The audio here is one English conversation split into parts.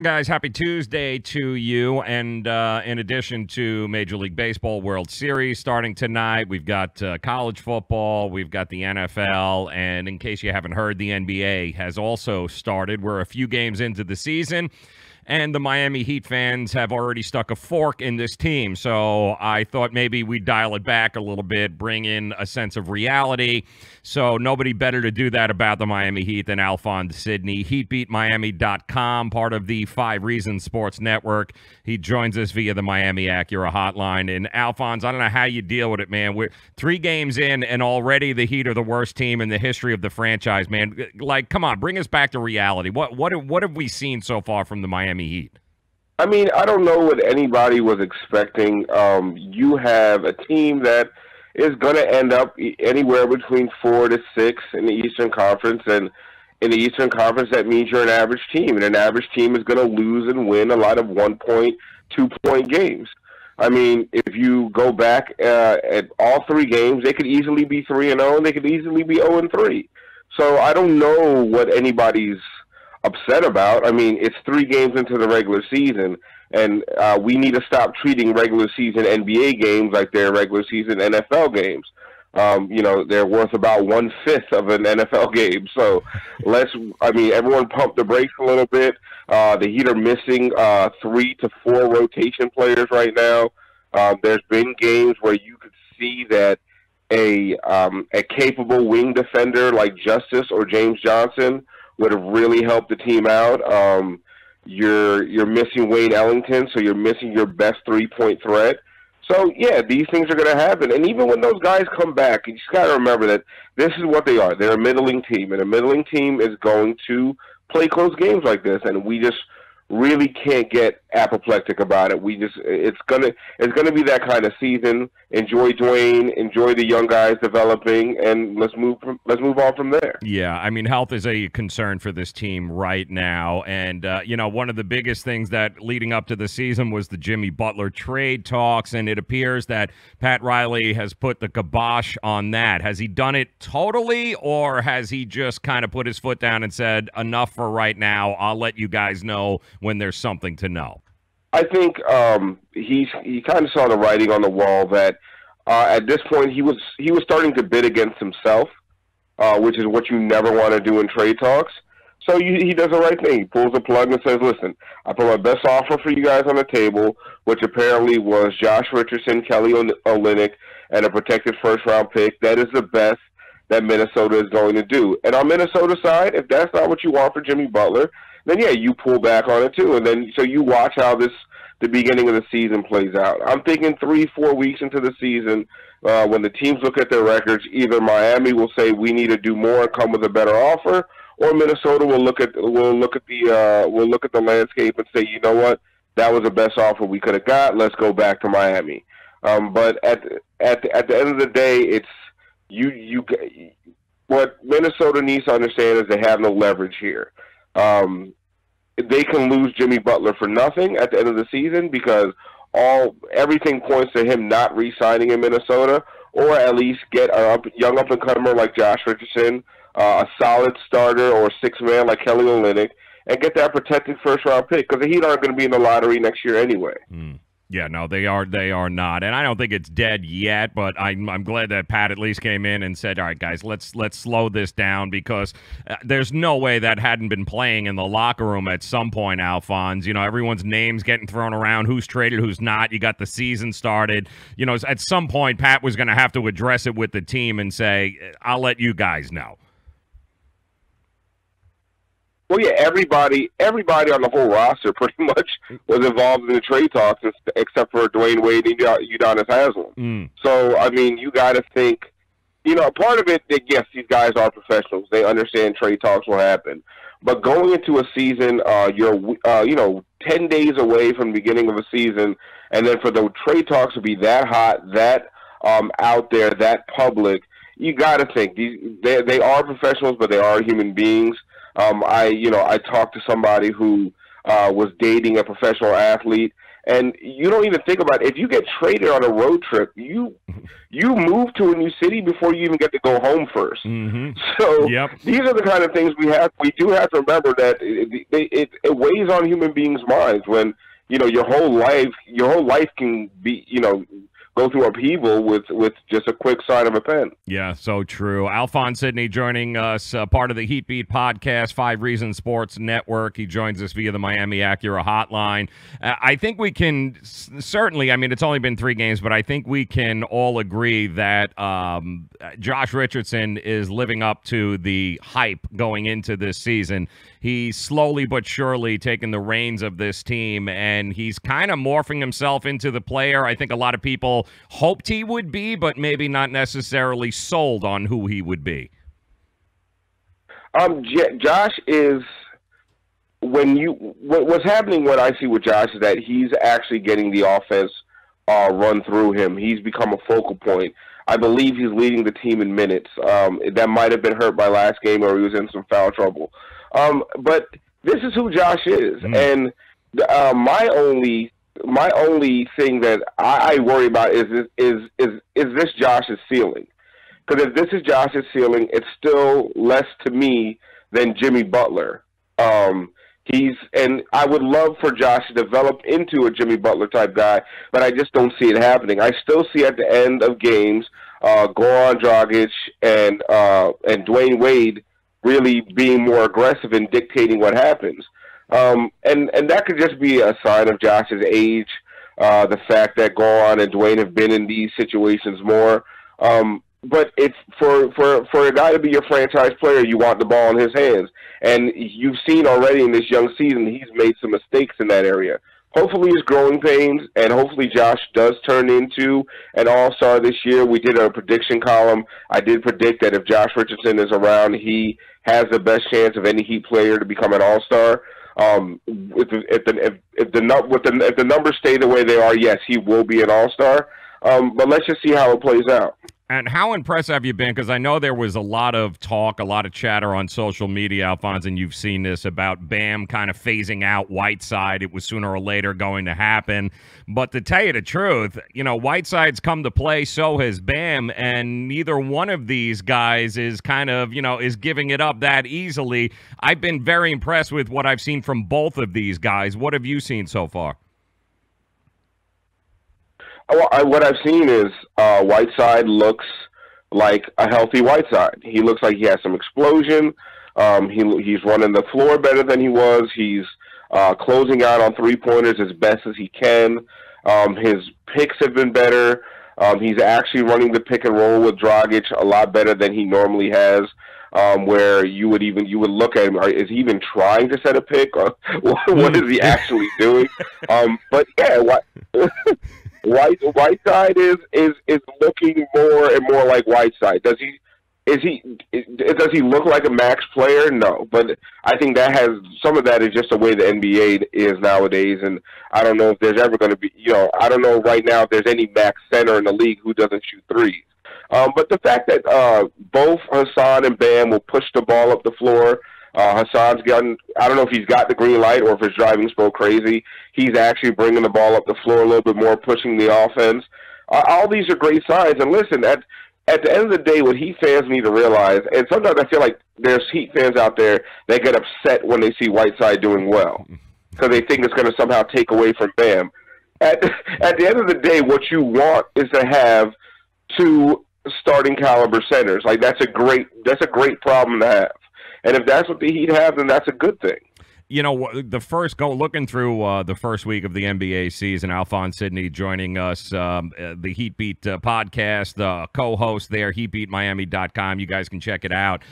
Guys, happy Tuesday to you. And in addition to Major League Baseball World Series starting tonight, we've got college football, we've got the NFL, and in case you haven't heard, the NBA has also started. We're a few games into the season, and the Miami Heat fans have already stuck a fork in this team. So I thought maybe we'd dial it back a little bit, bring in a sense of reality. So nobody better to do that about the Miami Heat than Alphonse Sidney. HeatBeatMiami.com, part of the 5 Reasons Sports Network. He joins us via the Miami Acura hotline. And Alphonse, I don't know how you deal with it, man. We're 3 games in, and already the Heat are the worst team in the history of the franchise, man. Like, come on, bring us back to reality. What have we seen so far from the Miami Heat? I mean, I don't know what anybody was expecting. You have a team that is going to end up anywhere between 4 to 6 in the Eastern Conference, and in the Eastern Conference, that means you're an average team, and an average team is going to lose and win a lot of 1-point, 2-point games. I mean, if you go back at all 3 games, they could easily be 3-0, and they could easily be 0-3. So I don't know what anybody's upset about. I mean, it's 3 games into the regular season, and we need to stop treating regular season NBA games like they're regular season NFL games. They're worth about 1/5 of an NFL game. So everyone pump the brakes a little bit. The Heat are missing 3 to 4 rotation players right now. There's been games where you could see that a capable wing defender like Justice or James Johnson would have really helped the team out. You're missing Wayne Ellington, so you're missing your best 3-point threat. So, yeah, these things are going to happen. And even when those guys come back, you just got to remember that this is what they are. They're a middling team, and a middling team is going to play close games like this, and we just really can't get apoplectic about it. It's gonna be that kind of season. Enjoy Dwayne, enjoy the young guys developing, and let's move on from there. Yeah, I mean, health is a concern for this team right now, and one of the biggest things that leading up to the season was the Jimmy Butler trade talks, and it appears that Pat Riley has put the kibosh on that. Has he done it totally, or has he just kind of put his foot down and said, enough for right now, I'll let you guys know when there's something to know? I think he kind of saw the writing on the wall that at this point he was starting to bid against himself, which is what you never want to do in trade talks. So he does the right thing. He pulls the plug and says, listen, I put my best offer for you guys on the table, which apparently was Josh Richardson, Kelly Olynyk, and a protected first-round pick. That is the best that Minnesota is going to do. And on Minnesota side, if that's not what you want for Jimmy Butler, then yeah, you pull back on it too. And then so you watch how the beginning of the season plays out. I'm thinking 3-4 weeks into the season, when the teams look at their records, either Miami will say we need to do more and come with a better offer, or Minnesota will look at the landscape and say, you know what, that was the best offer we could have got. Let's go back to Miami. But at the end of the day, it's what Minnesota needs to understand is they have no leverage here. They can lose Jimmy Butler for nothing at the end of the season because everything points to him not re-signing in Minnesota, or at least get a young up-and-comer like Josh Richardson, a solid starter or 6-man like Kelly Olynyk, and get that protected first-round pick because the Heat aren't going to be in the lottery next year anyway. Yeah, no, they are not, and I don't think it's dead yet. But I'm glad that Pat at least came in and said, "All right, guys, let's slow this down," because there's no way that hadn't been playing in the locker room at some point. Alphonse, everyone's names getting thrown around, who's traded, who's not. You got the season started. At some point, Pat was going to have to address it with the team and say, "I'll let you guys know." Well, yeah, everybody on the whole roster pretty much was involved in the trade talks, except for Dwayne Wade and Udonis Haslem. So, I mean, you got to think, part of it, yes, these guys are professionals. They understand trade talks will happen. But going into a season, you're 10 days away from the beginning of a season, and then for the trade talks to be that hot, that out there, that public, you got to think they are professionals, but they are human beings. I talked to somebody who was dating a professional athlete, And you don't even think about it. If you get traded on a road trip, you move to a new city before you even get to go home first. So these are the kind of things we do have to remember, that it weighs on human beings' minds when, you know, your whole life can be, you know, go through upheaval with just a quick sign of a pen. Yeah, so true. Alphonse Sidney joining us, part of the Heat Beat podcast, 5 Reasons Sports Network. He joins us via the Miami Acura hotline. I think we can certainly, I mean, it's only been 3 games, but I think we can all agree that Josh Richardson is living up to the hype going into this season. He's slowly but surely taking the reins of this team, and he's kind of morphing himself into the player I think a lot of people hoped he would be, but maybe not necessarily sold on who he would be. Josh is, what's happening, what I see with Josh is that he's actually getting the offense run through him. He's become a focal point. I believe he's leading the team in minutes. That might have been hurt by last game, or he was in some foul trouble. But this is who Josh is, and my only thing that I worry about is this Josh's ceiling? Because if this is Josh's ceiling, it's still less to me than Jimmy Butler. And I would love for Josh to develop into a Jimmy Butler type guy, but I just don't see it happening. I still see at the end of games, Goran Dragic and Dwayne Wade really being more aggressive and dictating what happens. And that could just be a sign of Josh's age, the fact that Goran and Dwayne have been in these situations more. But it's for a guy to be your franchise player, you want the ball in his hands. And you've seen already in this young season, he's made some mistakes in that area. Hopefully it's growing pains, and hopefully Josh does turn into an all-star this year. We did a prediction column. I did predict that if Josh Richardson is around, he has the best chance of any Heat player to become an all-star. If the numbers stay the way they are, yes, he will be an all-star. But let's just see how it plays out. And how impressed have you been? Because I know there was a lot of talk, a lot of chatter on social media, Alphonse, and you've seen this, about Bam kind of phasing out Whiteside. It was sooner or later going to happen. But to tell you the truth, you know, Whiteside's come to play, so has Bam, and neither one of these guys is kind of, you know, is giving it up that easily. I've been very impressed with what I've seen from both of these guys. What have you seen so far? What I've seen is Whiteside looks like a healthy Whiteside. He looks like he has some explosion. He's running the floor better than he was. He's closing out on three-pointers as best as he can. His picks have been better. He's actually running the pick and roll with Dragic a lot better than he normally has. Where you would look at him, is he even trying to set a pick, or what is he actually doing? But yeah, Whiteside is looking more and more like Whiteside. Does he look like a max player? No, but I think that has some of that is just the way the NBA is nowadays, and I don't know if there's ever going to be. You know, I don't know right now if there's any max center in the league who doesn't shoot threes. But the fact that both Hassan and Bam will push the ball up the floor. Hassan's gotten, I don't know if he's got the green light or if his driving spoke crazy. He's actually bringing the ball up the floor a little bit more, pushing the offense. All these are great signs. And listen, at the end of the day, what Heat fans need to realize, and sometimes I feel like there's Heat fans out there that get upset when they see Whiteside doing well because they think it's going to somehow take away from Bam. At the end of the day, what you want is to have 2 starting caliber centers. Like that's a great problem to have. And if that's what the Heat have, then that's a good thing. You know, looking through the first week of the NBA season, Alphonse Sidney joining us, the Heat Beat podcast, the co-host there, heatbeatmiami.com. You guys can check it out.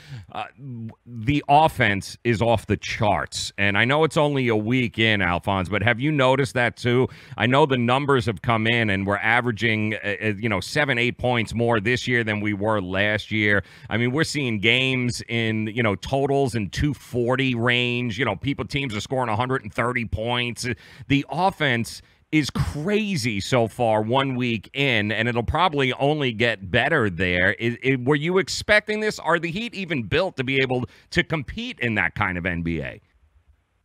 The offense is off the charts, and I know it's only a week in, Alphonse, but have you noticed that too? I know the numbers have come in, and we're averaging, 7-8 points more this year than we were last year. I mean, we're seeing games in, totals in 240 range. Teams are scoring 130 points. The offense is crazy so far 1 week in, and it'll probably only get better there. Were you expecting this? Are the Heat even built to be able to compete in that kind of NBA?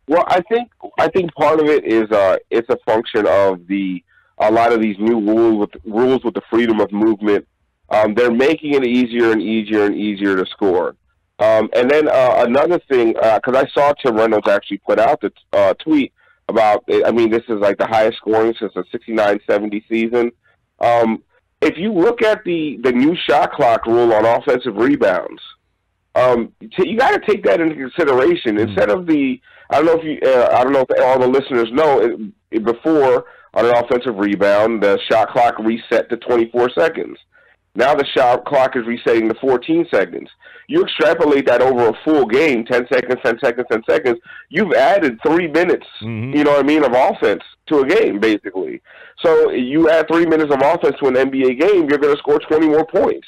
Well, I think part of it is it's a function of a lot of these new rules with the freedom of movement. They're making it easier and easier and easier to score. And then another thing, because I saw Tim Reynolds actually put out the tweet about, I mean, this is like the highest scoring since the 69-70 season. If you look at the new shot clock rule on offensive rebounds, you got to take that into consideration. Instead of I don't know if all the listeners know, before on an offensive rebound, the shot clock reset to 24 seconds. Now the shot clock is resetting to 14 seconds. You extrapolate that over a full game, 10 seconds, 10 seconds, 10 seconds, you've added 3 minutes, you know what I mean, of offense to a game, basically. So you add 3 minutes of offense to an NBA game, you're going to score 20 more points.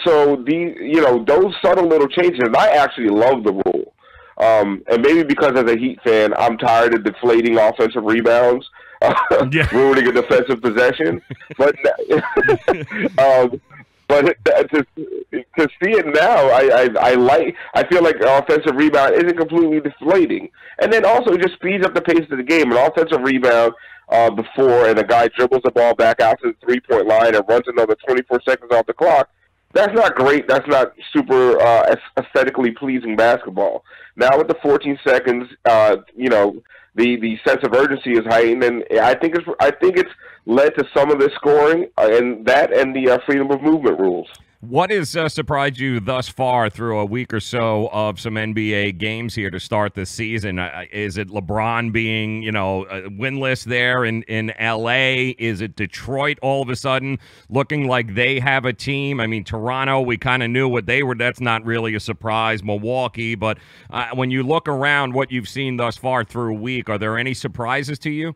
So those subtle little changes, and I actually love the rule. And maybe because as a Heat fan, I'm tired of deflating offensive rebounds, ruining a defensive possession. But to see it now, I feel like an offensive rebound isn't completely deflating, and then also it just speeds up the pace of the game. An offensive rebound before, and a guy dribbles the ball back out to the 3-point line and runs another 24 seconds off the clock. That's not great. That's not super aesthetically pleasing basketball. Now with the 14 seconds, the sense of urgency is heightened, and I think it's led to some of this scoring and the freedom of movement rules. What has surprised you thus far through a week or so of some NBA games here to start the season? Is it LeBron being, winless there in L.A.? Is it Detroit all of a sudden looking like they have a team? I mean, Toronto, we kind of knew what they were. That's not really a surprise. Milwaukee. But when you look around what you've seen thus far through a week, are there any surprises to you?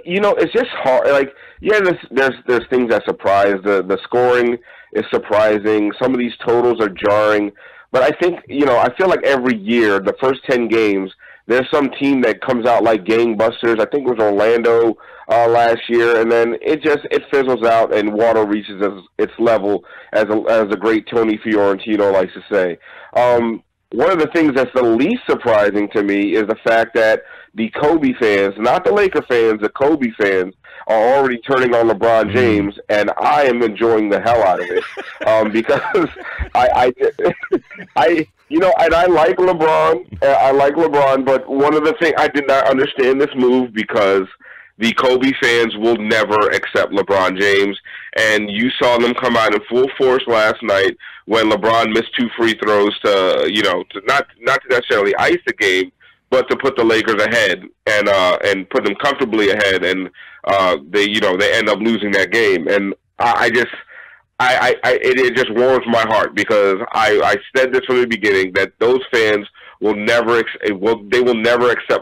It's just hard. Like, yeah, there's things that surprise. The scoring is surprising. Some of these totals are jarring. But I think, I feel like every year, the first 10 games, there's some team that comes out like gangbusters. I think it was Orlando last year, and then it fizzles out and water reaches its level, as the great Tony Fiorentino likes to say. One of the things that's the least surprising to me is the fact that the Kobe fans, not the Laker fans, the Kobe fans, are already turning on LeBron James, and I am enjoying the hell out of it because and I like LeBron. But one of the things, I did not understand this move because the Kobe fans will never accept LeBron James, and you saw them come out in full force last night when LeBron missed 2 free throws to not to necessarily ice the game, but to put the Lakers ahead and put them comfortably ahead, and they end up losing that game. And it just warms my heart because I said this from the beginning that those fans will never accept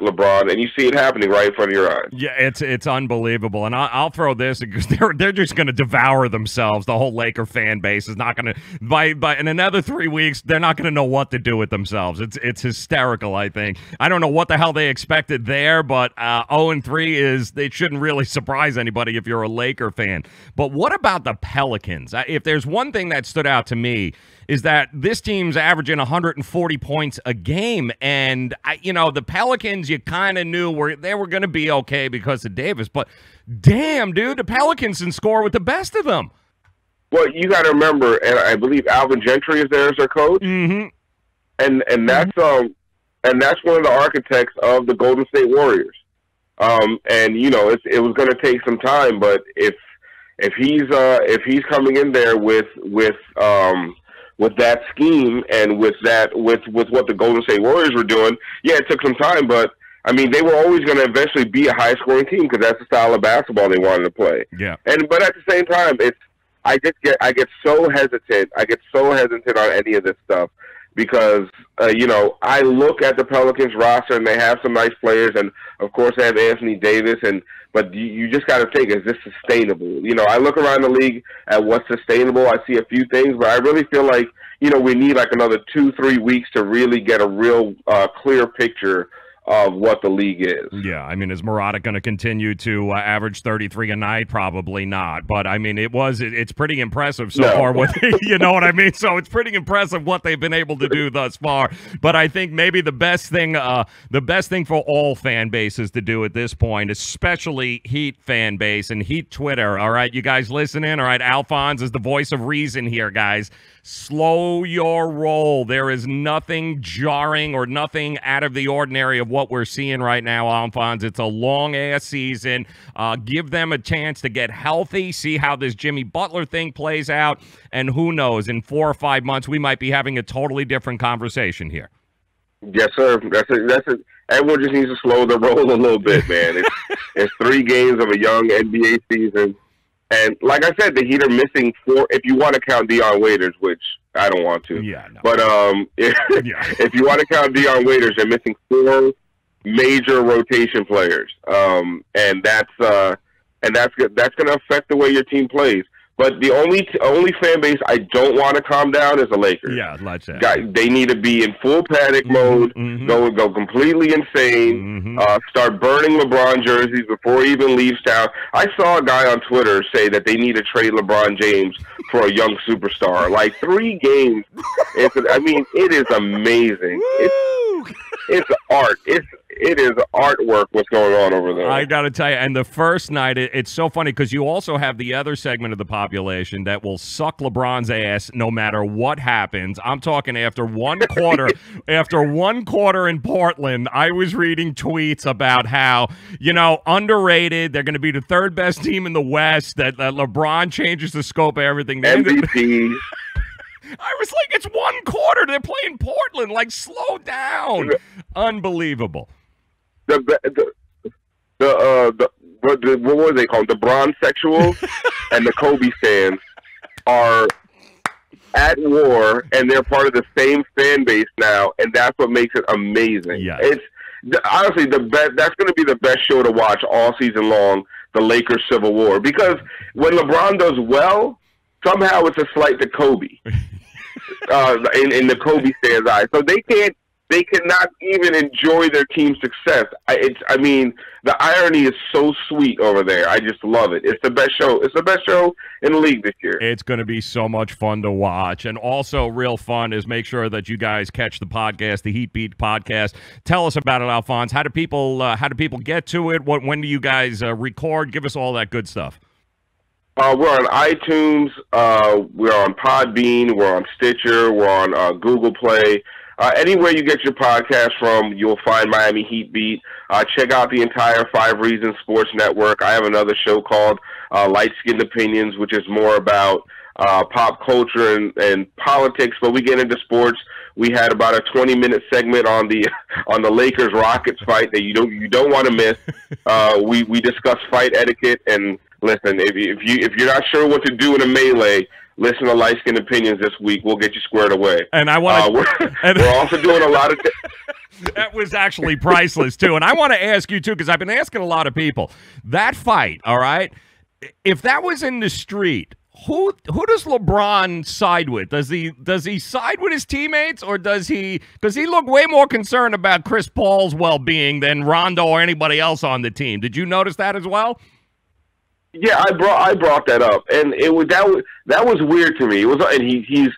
LeBron, and you see it happening right in front of your eyes. Yeah, it's unbelievable, and I'll throw this because they're just going to devour themselves. The whole Laker fan base is not going to by in another 3 weeks. They're not going to know what to do with themselves. It's hysterical. I think I don't know what the hell they expected there, but 0-3 they shouldn't really surprise anybody if you're a Laker fan. But what about the Pelicans? If there's one thing that stood out to me, is that this team's averaging 140 points a game. And, the Pelicans, you kind of knew they were going to be okay because of Davis. But, damn, dude, the Pelicans can score with the best of them. Well, you got to remember, and I believe Alvin Gentry is there as their coach. Mm-hmm. And that's one of the architects of the Golden State Warriors. It was going to take some time, but if he's coming in there with that scheme and with what the Golden State Warriors were doing, yeah, it took some time, but I mean, they were always going to eventually be a high-scoring team because that's the style of basketball they wanted to play. Yeah. But at the same time, I get so hesitant. I get so hesitant on any of this stuff because I look at the Pelicans roster and they have some nice players, and of course they have Anthony Davis, but you just got to think, is this sustainable? I look around the league at what's sustainable. I see a few things, but I really feel like, we need like another 2-3 weeks to really get a real clear picture of what the league is. Yeah, I mean, is Murata going to continue to average 33 a night? Probably not. But, I mean, it's pretty impressive so far. You know what I mean? So it's pretty impressive what they've been able to do thus far. But I think maybe the best thing for all fan bases to do at this point, especially Heat fan base and Heat Twitter, all right, you guys listening? All right, Alphonse is the voice of reason here, guys. Slow your roll. There is nothing jarring or nothing out of the ordinary of what we're seeing right now, Alphonse. It's a long-ass season. Give them a chance to get healthy, see how this Jimmy Butler thing plays out, and who knows, in 4 or 5 months, we might be having a totally different conversation here. Yes, sir. That's it. Everyone just needs to slow the roll a little bit, man. It's 3 games of a young NBA season. And like I said, the Heat are missing 4, if you want to count Dion Waiters, which I don't want to. Yeah, no. But if you want to count Dion Waiters, they're missing 4 major rotation players. And that's going to affect the way your team plays. But the only fan base I don't want to calm down is the Lakers. Yeah, let's say. They need to be in full panic mode, go completely insane, start burning LeBron jerseys before he even leaves town. I saw a guy on Twitter say that they need to trade LeBron James for a young superstar. Like 3 games. It is amazing. It's art. It is artwork what's going on over there. I got to tell you, and the first night, it's so funny because you also have the other segment of the population that will suck LeBron's ass no matter what happens. I'm talking after 1 quarter. After 1 quarter in Portland, I was reading tweets about how, underrated, they're going to be the 3rd best team in the West, that LeBron changes the scope of everything. MVP. I was like, it's 1 quarter. They're playing Portland. Like, slow down. Unbelievable. What were they called? The Bron sexuals and the Kobe fans are at war, and they're part of the same fan base now, and that's what makes it amazing. Yeah. It's honestly that's going to be the best show to watch all season long, the Lakers Civil War, because when LeBron does well, somehow it's a slight to Kobe in the Kobe fans' eyes. So they cannot even enjoy their team's success. The irony is so sweet over there. I just love it. It's the best show. It's the best show in the league this year. It's going to be so much fun to watch. And also real fun is make sure that you guys catch the podcast, the Heat Beat podcast. Tell us about it, Alphonse. How do people get to it? When do you guys record? Give us all that good stuff. We're on iTunes. We're on Podbean. We're on Stitcher. We're on Google Play. Anywhere you get your podcast from, you'll find Miami Heat Beat. Check out the entire 5 Reasons Sports Network. I have another show called Light Skinned Opinions, which is more about pop culture and politics, but we get into sports. We had about a 20-minute segment on the Lakers Rockets fight that you don't want to miss. We discuss fight etiquette, and listen, if you're not sure what to do in a melee, listen to Light Skinned Opinions this week. We'll get you squared away. And I want we're also doing a lot of. That was actually priceless too. And I want to ask you too, because I've been asking a lot of people that fight. All right, if that was in the street, who does LeBron side with? Does he side with his teammates, or does he look way more concerned about Chris Paul's well-being than Rondo or anybody else on the team? Did you notice that as well? Yeah, I brought that up, and that was weird to me. It was, and he's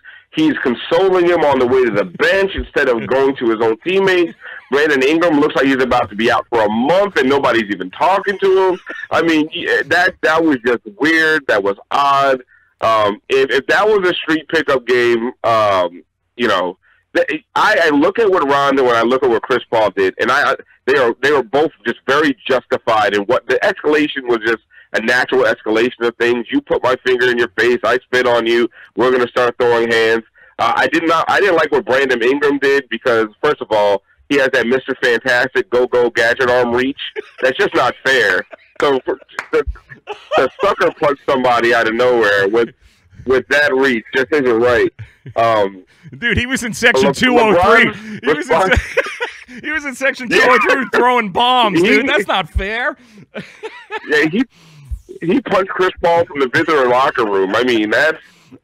consoling him on the way to the bench instead of going to his own teammates. Brandon Ingram looks like he's about to be out for a month, and nobody's even talking to him. I mean, that was just weird. That was odd. If that was a street pickup game, I look at what Rondo and I look at what Chris Paul did, and they were both just very justified in what the escalation was. Just a natural escalation of things. You put my finger in your face, I spit on you, we're going to start throwing hands. I didn't like what Brandon Ingram did because, first of all, he has that Mr. Fantastic go-go gadget arm reach. That's just not fair. So to sucker punch somebody out of nowhere with that reach just isn't right. Dude, he was in Section 203. He was in Section 203 throwing bombs, dude. That's not fair. Yeah, he punched Chris Paul from the visitor locker room. I mean, that's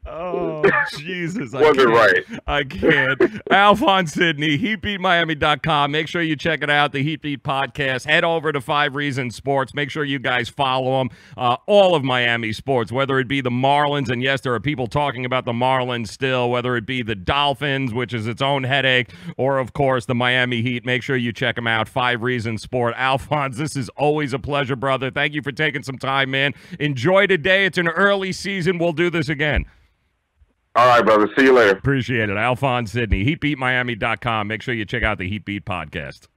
Oh, Jesus. Wasn't right. I can't. Alphonse Sidney, HeatBeatMiami.com. Make sure you check it out, the Heat Beat podcast. Head over to 5 Reasons Sports. Make sure you guys follow them. All of Miami sports, whether it be the Marlins, and yes, there are people talking about the Marlins still, whether it be the Dolphins, which is its own headache, or, of course, the Miami Heat. Make sure you check them out, 5 Reasons Sport. Alphonse, this is always a pleasure, brother. Thank you for taking some time, man. Enjoy today. It's an early season. We'll do this again. All right, brother. See you later. Appreciate it. Alphonse Sidney, HeatBeatMiami.com. Make sure you check out the Heat Beat podcast.